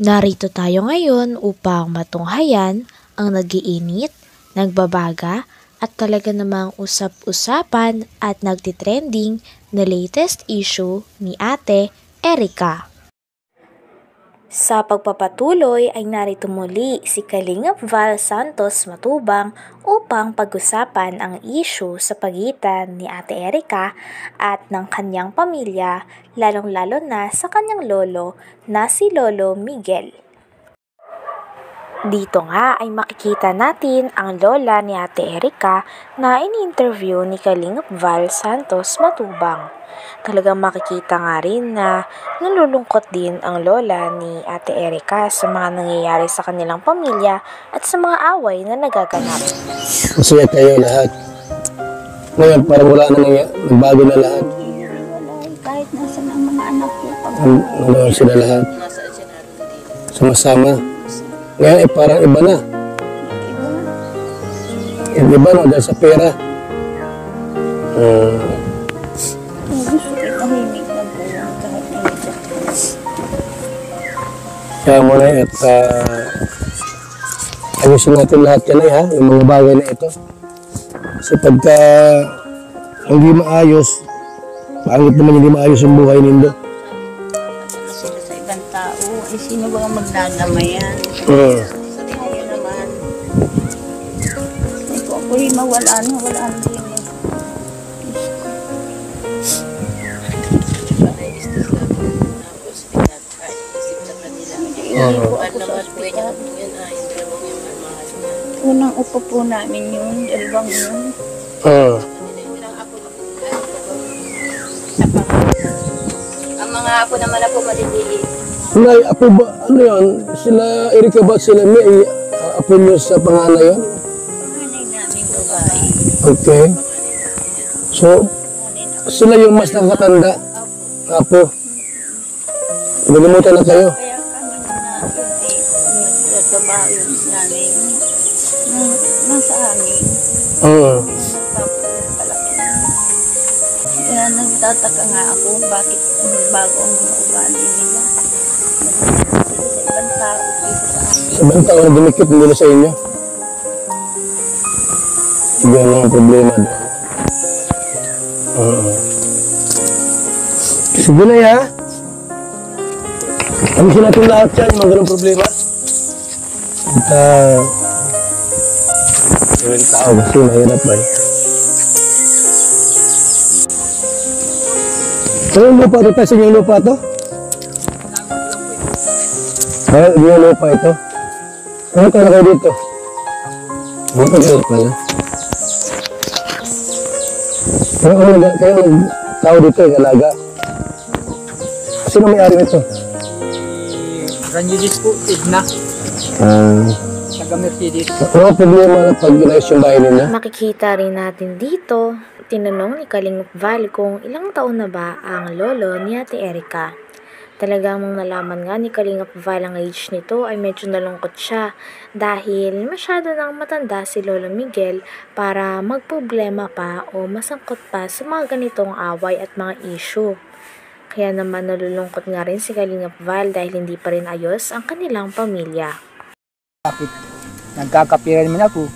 Narito tayo ngayon upang matunghayan ang nagiinit, nagbabaga at talaga namang usap-usapan at nagtitrending na latest issue ni Ate Erica. Sa pagpapatuloy ay narito muli si Kalingap Val Santos Matubang upang pag-usapan ang issue sa pagitan ni Ate Erica at ng kanyang pamilya, lalong-lalo na sa kanyang lolo na si Lolo Miguel. Dito nga ay makikita natin ang lola ni Ate Erica na ini-interview ni Kalingap Val Santos Matubang. Talagang makikita nga rin na nalulungkot din ang lola ni Ate Erica sa mga nangyayari sa kanilang pamilya at sa mga away na nagaganap. Masaya kayo lahat. Ngayon parang wala na nagbago na lahat. Kahit nasa ng mga anak ko. Nandun sila lahat. Sama-sama. Ngayon ay parang iba na. Iba na dahil sa pera. Gusto ko tahimik na po lang kahit nalita. Kaya muna at ayusin natin lahat yan ha, yung mga bagay na ito. Kasi pagka hindi maayos, pangit naman hindi maayos yung buhay nindo. Sila sa ibang tao, eh sino ba ang magdadamayan? Kaya naman. Eh kung ako rin mawala na rin. Unang upo po namin yun, dalawang yun. Ang mga apo naman na po maliliit. Nay, apo ba, ano yan? Sila, Erica ba sila may apo nyo sa panganay yun? Panganay namin babae. Okay. So, sila yung mas nakatanda. Apo. Nalimutan na kayo. Kaya kami na hindi nagtatrabaho yun namin. Nasa amin. Kaya nagtataka nga ako bakit bago ang mga ugali nila. Sila sa ibang tao, dito sa amin. Sa ibang tao na dumikit, hindi na sa inyo. Yan ang problema doon. Sige na ya. Alisin natin lahat yan, yung mga ganong problema. At yung tao kasi mahirap ba eh. Anong lupa ito? Kasi yung lupa ito? Ay, yung lupa ito. Ano ka na kayo dito? Dito kayo pala. Kayo tao dito eh, alaga. Sino may-ari nito? Ranjidis po, Edna. Taga-Mercedes. Ano problema na pag inayos yung bahay nila? Makikita rin natin dito, tinanong ni Kalingap Val kung ilang taon na ba ang lolo ni Ate Erica. Talagang nalaman nga ni Kalingap Val ang age nito ay medyo nalungkot siya dahil masyado nang matanda si Lolo Miguel para magproblema pa o masangkot pa sa mga ganitong away at mga issue. Kaya naman nalulungkot nga rin si Kalingap Val dahil hindi pa rin ayos ang kanilang pamilya. Bakit? Nagkakapira naman ako.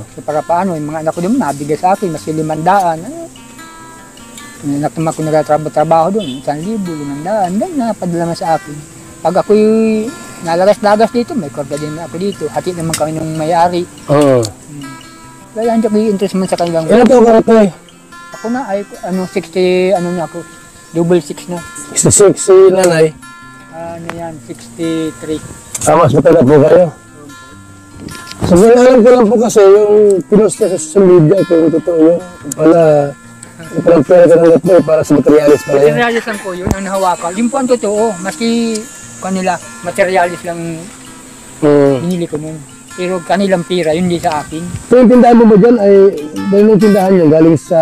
So para paano, yung mga anak ko naman nabigay sa akin, mas 500. Anak naman ako nagtatrabaho doon, 1,000, 500. Dahil napadala naman sa akin. Pag ako'y nalagas-lagas dito, may korda din ako dito. Hati naman kami ng may-ari. Kaya hindi ako i-interest man sa kanilang. Ilan taon ka na tayo? Ako na ay 60, na ako. Double 6 na. 66 si nanay. Ano yan, 63. Mas matanda po kayo. So, alam ko lang po kasi yung pinost na sa social media kung totoo yun. Pala, parang pera ka ng gatlo para sa materialis pala yan. Materialis lang po yun, ang nahawakan. Yung po ang totoo, maski kanila, materialis lang binili ko nun. Pero kanilang pira, yun di sa akin. So, yung tindahan mo ba dyan ay, dahil yung tindahan niya galing sa...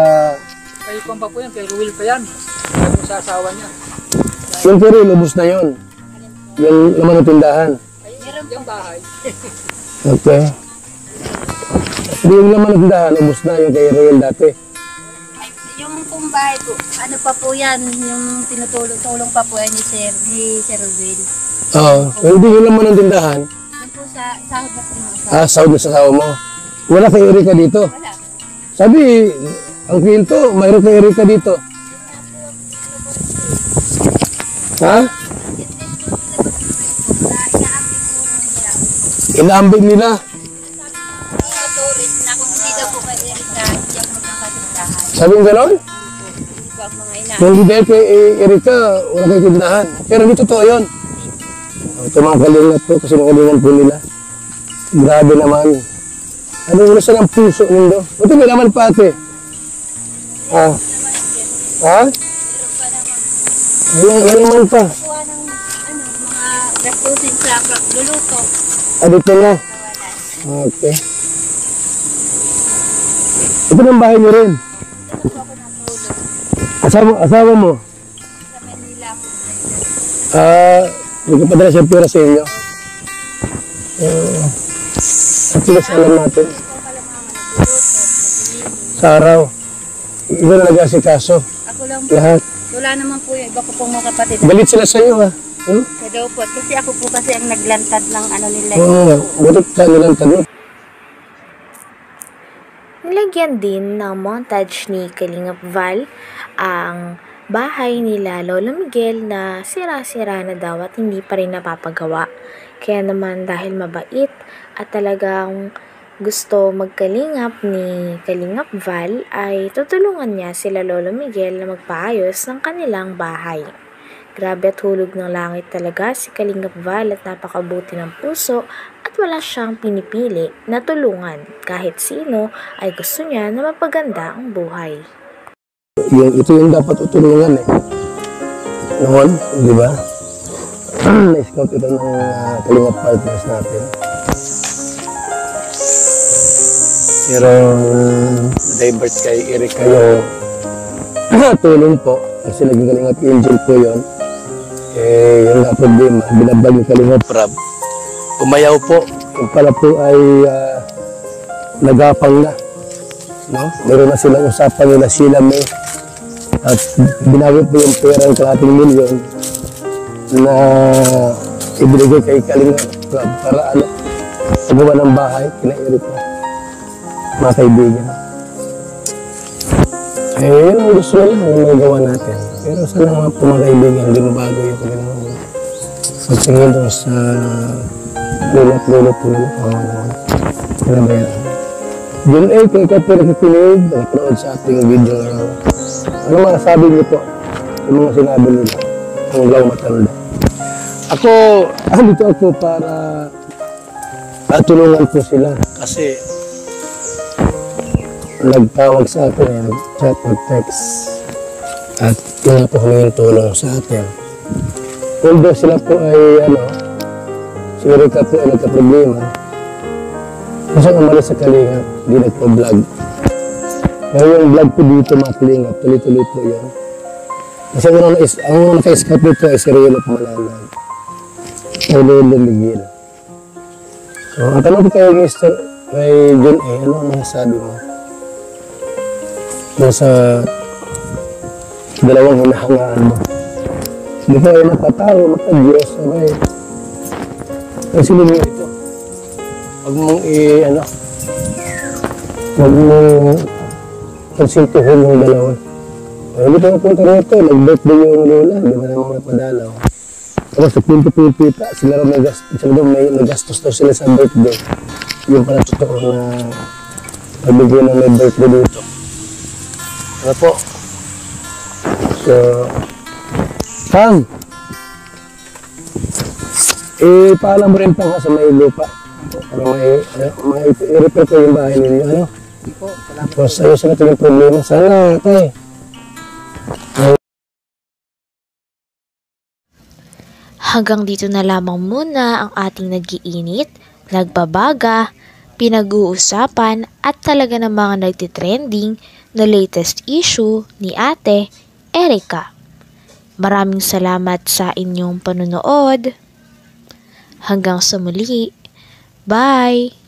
Kayo pa po yan, kay Ruel pa yan. Kaya sa asawa niya. Yung pero lubos na yun. Yung laman ng tindahan. Yung bahay. Okay. Hindi yung laman ng tindahan, lubos na yung kay Royal dati. Yung pong bahay po, ano pa po yan, yung tinutulong pa po yan ni Sir Will. Hindi yun naman ang tindahan. Yan po sa sahod na po. Sahod na sa sawa mo. Wala kay Erika dito. Wala. Sabi, ang kwento, mayroon kay Erika dito. Ha? Inaambing nila. Turis na kung hindi daw po kay Erika, hindi ako magkakatindahan. Sabi mo gano'n? Hindi po ako mga ina. Kung hindi dahil kay Erika, wala kay tindahan. Pero hindi totoo yun. Ito mga kalingat po, kasi mga kalingat po nila. Grabe naman. Ano mo sa ng puso mundo? Ito may naman pa ate. Ha? Wala naman pa. Kuha ng mga gastusin sa luluto. Dito na. Okay. Ito ng bahay niyo rin. Asawa mo? Sa Manila po. Hindi ko padala siyang pera sa inyo. At sila sa alam natin. Sa araw. Iba na nag-asikaso. Ako lang po. Lahat. Wala naman po yung iba ko pong mga kapatid. Galit sila sa iyo ha. Kaya daw po. Kasi ako po kasi ang naglantad ng ano nila. Butot ka nilang tanong. Nilagyan din ng montage ni Kalingap Val ang bahay nila Lolo Miguel na sira-sira na daw at hindi pa rin napapagawa. Kaya naman dahil mabait at talagang gusto magkalingap ni Kalingap Val ay tutulungan niya sila Lolo Miguel na magpaayos ng kanilang bahay. Grabe at hulog ng langit talaga si Kalingap Val at napakabuti ng puso at wala siyang pinipili na tulungan. Kahit sino ay gusto niya na mapaganda ang buhay. Ito yung dapat tutulungan eh. Noon, di ba? Na-scout ito ng Kalingap partners natin. Pero divert kay Erika yung tulong po. Kasi naging Kalingap Angel po yun. Yung nga problema, binabag ni Kalingap Rab. Umayaw po. Yung pala po ay nagapang na. No? Meron na silang usapan nila sila may at binawi po yung pera ng 1 milyon na ibigay kay Kalingap Rab para pagawa ng bahay kina Erika. Mga kaibigan. Yun ang gusto lang na magawa natin. Pero sana mga po mga kaibigan, hindi mabago yung Panginoon. Pagsingin doon sa lulot po nila. Kaya ba yan? Yun kung ikaw po nakikinig, nakikinig sa ating video ngayon. Ano masasabi niyo po? Yung mga sinabi nila. Ang lang matanda. Dito ako para tulungan po sila. Kasi nagtawag sa atin, nag-chat, nag-text. At yun po humingin tulong sa atin. Although sila po ay, si Erika po ay nagka-problema. Kasi umalis sa Kalingap, hindi nagpa-vlog. Pero yung vlog po dito, mga Kalingap, tuloy-tuloy po yan. Kasi ang naka-scout dito ay si Rielo Pumalanag. Ay Lolo Miguel. So, ang tanong ko kayo, Mr. kay John A, ano ang masasabi mo? Sa dalawang hinahangaan mo. Hindi ko ay napatao, maka-Diyos, sabay. Kasi mo ito. Huwag mong huwag mong konsintuhin yung dalawa. Hindi ko napunta rito, nag-birthday yung lola, di ba naman napadalaw. Tapos sa punti-punti pa, sila may nagastos daw sila sa birthday. Yung pala totoo na nabigyan ng may birthday dito. Ano po? So, Kang, paalam mo rin pa nga sa may lupa. Para i-repair ko yung bahay ninyo. Ano? Tapos ayusin natin yung problema. Sana, tay. Hanggang dito na lamang muna ang ating nag-iinit, nagbabaga, pinag-uusapan at talaga ng mga nagtitrending na latest issue ni Ate Erika. Maraming salamat sa inyong panunood. Hanggang sa muli. Bye!